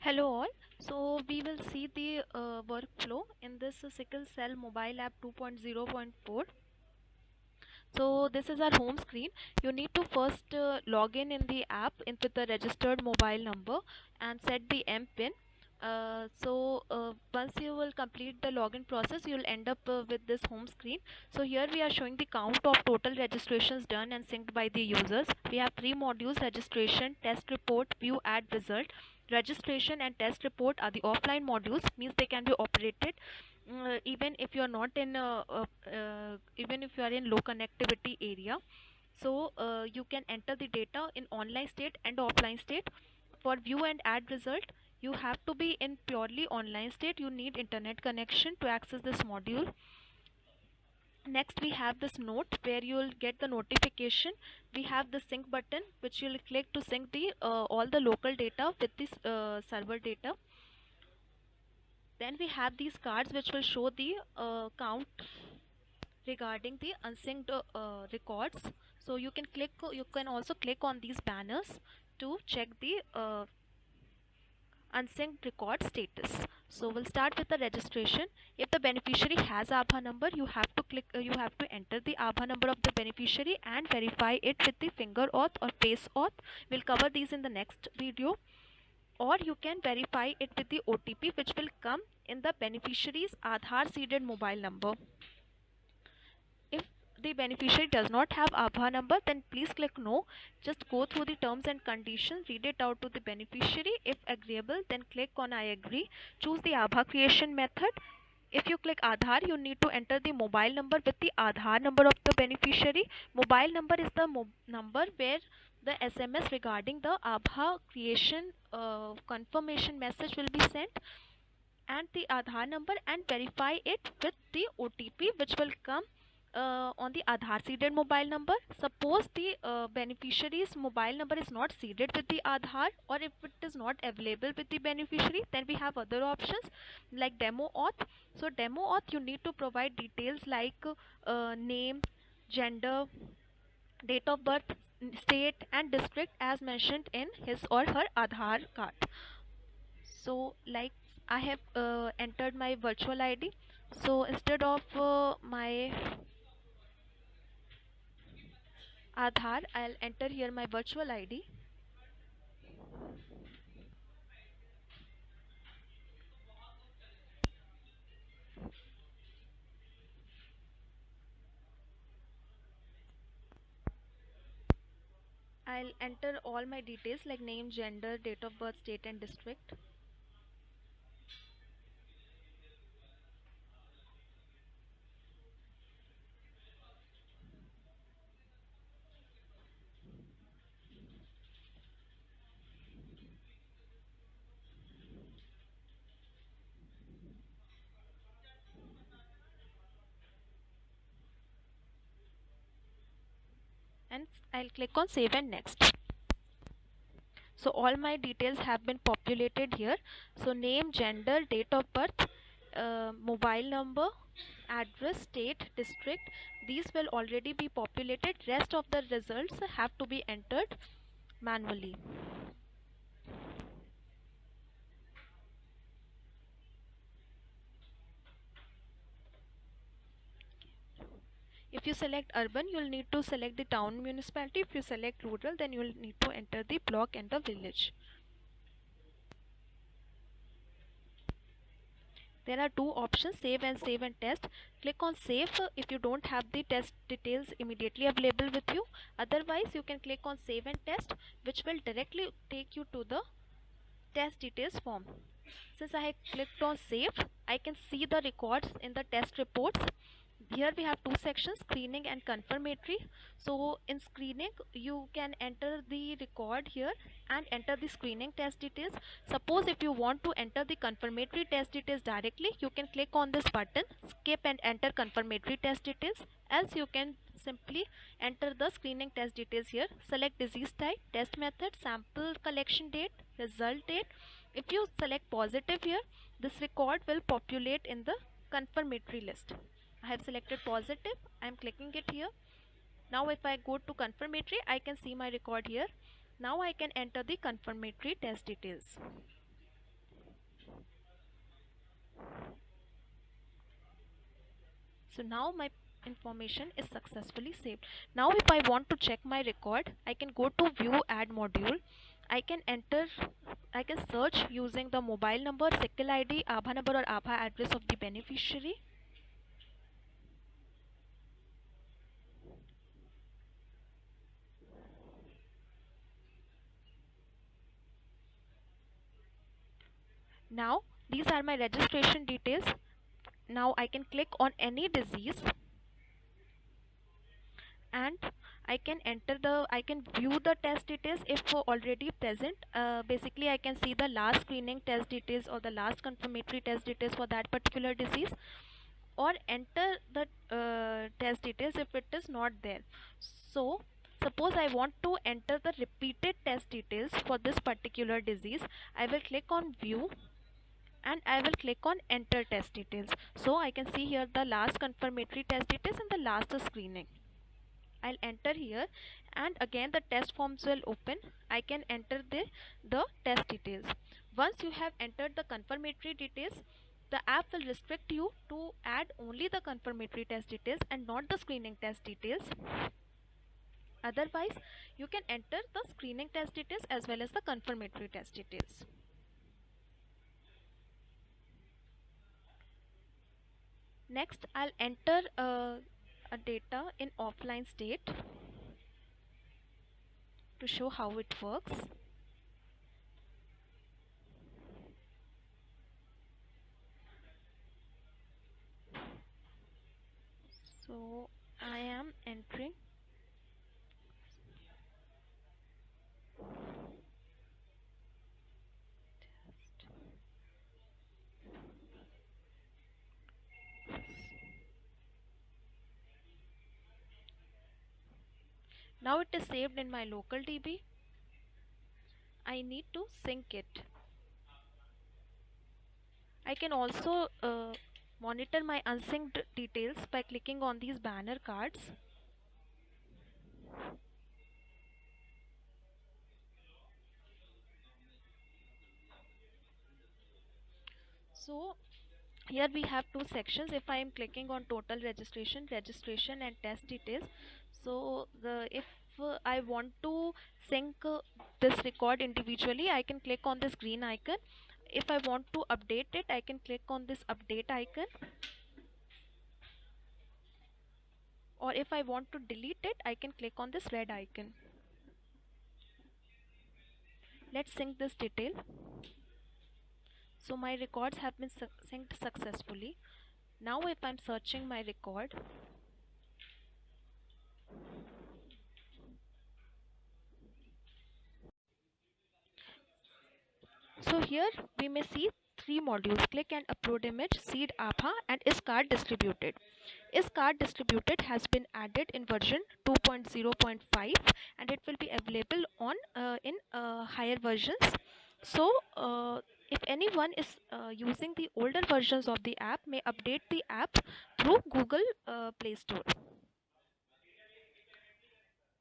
Hello all. So we will see the workflow in this sickle cell mobile app 2.0.4. So this is our home screen. You need to first log in the app with the registered mobile number and set the MPIN. Once you will complete the login process, you will end up with this home screen. So here we are showing the count of total registrations done and synced by the users. We have three modules: registration, test report, view add result. Registration and test report are the offline modules, means they can be operated even if you are not in even if you are in low connectivity area. You can enter the data in online state and offline state. For view and add result, you have to be in purely online state. You need internet connection to access this module. Next we have this note where you will get the notification. We have the sync button which you will click to sync the all the local data with this server data. Then we have these cards which will show the count regarding the unsynced records. So you can also click on these banners to check the unsynced record status. So we'll start with the registration. If the beneficiary has Aadhaar number, you have to enter the Aadhaar number of the beneficiary and verify it with the finger auth or face auth. We'll cover these in the next video. Or you can verify it with the OTP which will come in the beneficiary's Aadhaar seeded mobile number. If the beneficiary does not have Aadhaar number, then please click no. Just go through the terms and conditions, read it out to the beneficiary. If agreeable, then click on I agree. Choose the Aadhaar creation method. If you click Aadhaar, you need to enter the mobile number with the Aadhaar number of the beneficiary. Mobile number is the number where the SMS regarding the Aadhaar creation confirmation message will be sent, and the Aadhaar number, and verify it with the OTP which will come on the Aadhaar seeded mobile number. Suppose the beneficiary's mobile number is not seeded with the Aadhaar, or if it is not available with the beneficiary, then we have other options like demo auth. So demo auth, you need to provide details like name, gender, date of birth, state and district as mentioned in his or her Aadhaar card. So like I have entered my virtual ID. So instead of my Aadhaar, I'll enter here my virtual ID. I'll enter all my details like name, gender, date of birth, state and district. And I'll click on save and next. So all my details have been populated here. So name, gender, date of birth, mobile number, address, state, district, these will already be populated. Rest of the results have to be entered manually. If you select urban, you'll need to select the town municipality. If you select rural, then you'll need to enter the block and the village. There are two options, save and test. Click on save if you don't have the test details immediately available with you. Otherwise, you can click on save and test, which will directly take you to the test details form. Since I have clicked on save, I can see the records in the test reports. Here we have two sections, screening and confirmatory. So in screening, you can enter the record here and enter the screening test details. Suppose if you want to enter the confirmatory test details directly, you can click on this button, skip and enter confirmatory test details. Else you can simply enter the screening test details here. Select disease type, test method, sample collection date, result date. If you select positive here, this record will populate in the confirmatory list. I have selected positive. I am clicking it here. Now if I go to confirmatory, I can see my record here. Now I can enter the confirmatory test details. So now my information is successfully saved. Now if I want to check my record, I can go to view add module. I can enter, I can search using the mobile number, sickle ID, Aadhaar number or Aadhaar address of the beneficiary. Now these are my registration details. Now I can click on any disease and I can enter I can view the test details if already present. Basically I can see the last screening test details or the last confirmatory test details for that particular disease, or enter the test details if it is not there. So suppose I want to enter the repeated test details for this particular disease, I will click on view and I will click on enter test details. So I can see here the last confirmatory test details and the last screening. I'll enter here and again the test forms will open. I can enter the test details. Once you have entered the confirmatory details, the app will restrict you to add only the confirmatory test details and not the screening test details. Otherwise, you can enter the screening test details as well as the confirmatory test details. Next, I'll enter a data in offline state to show how it works. So I am entering now. It is saved in my local DB. I need to sync it. I can also monitor my unsynced details by clicking on these banner cards. So here we have two sections. If I am clicking on total registration, registration and test details, so if I want to sync this record individually, I can click on this green icon. If I want to update it, I can click on this update icon, or if I want to delete it, I can click on this red icon. Let's sync this detail. So my records have been synced successfully. Now if I'm searching my record, so here we may see three modules: click and upload image, seed APA and is card distributed. Is card distributed has been added in version 2.0.5 and it will be available on in higher versions. So if anyone is using the older versions of the app, may update the app through Google Play Store.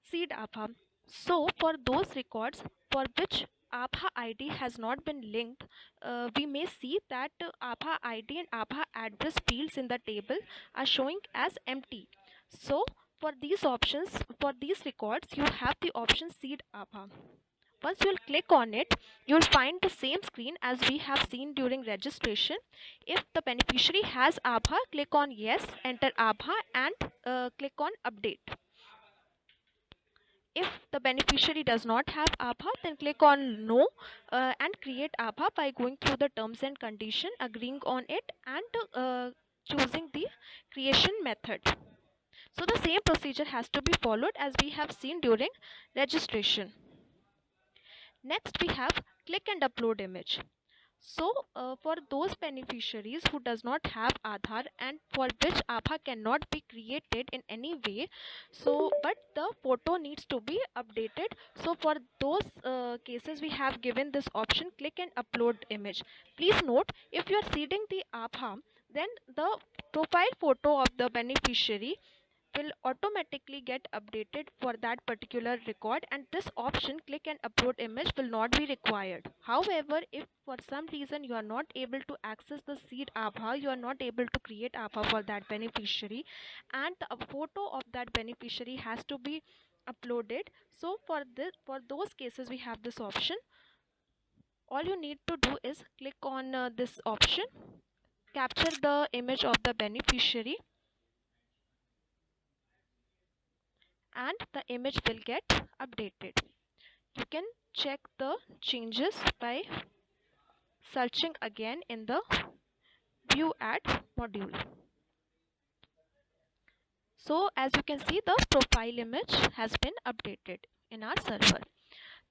Seed APA. So for those records for which APA ID has not been linked, we may see that APA ID and APA address fields in the table are showing as empty. So for these options, for these records, you have the option seed APA. Once you'll click on it, you'll find the same screen as we have seen during registration. If the beneficiary has ABHA, click on yes, enter ABHA and click on update. If the beneficiary does not have ABHA, then click on no and create ABHA by going through the terms and condition, agreeing on it and choosing the creation method. So the same procedure has to be followed as we have seen during registration. Next we have click and upload image. So for those beneficiaries who does not have Aadhaar and for which ABHA cannot be created in any way, so but the photo needs to be updated, so for those cases we have given this option click and upload image. Please note, if you are seeding the ABHA, then the profile photo of the beneficiary will automatically get updated for that particular record, and this option click and upload image will not be required. However, if for some reason you are not able to access the seed Aadhaar, you are not able to create Aadhaar for that beneficiary, and a photo of that beneficiary has to be uploaded. So for those cases we have this option. All you need to do is click on this option, capture the image of the beneficiary, and the image will get updated. You can check the changes by searching again in the view add module. So as you can see, the profile image has been updated in our server.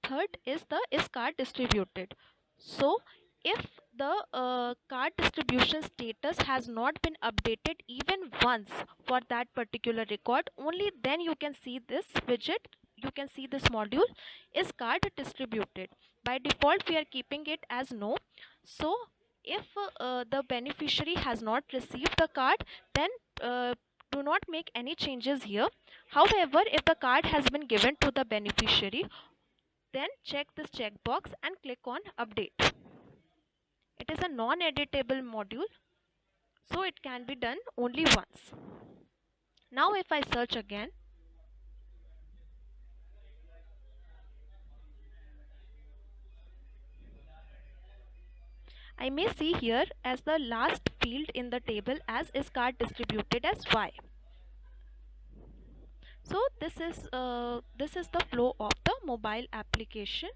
Third is the is card distributed. So if the card distribution status has not been updated even once for that particular record, only then you can see this widget, you can see this module is card distributed. By default we are keeping it as no. So if the beneficiary has not received the card, then do not make any changes here. However, if the card has been given to the beneficiary, then check this checkbox and click on update. It is a non-editable module, so it can be done only once. Now if I search again, I may see here as the last field in the table as is card distributed as Y. So this is the flow of the mobile application.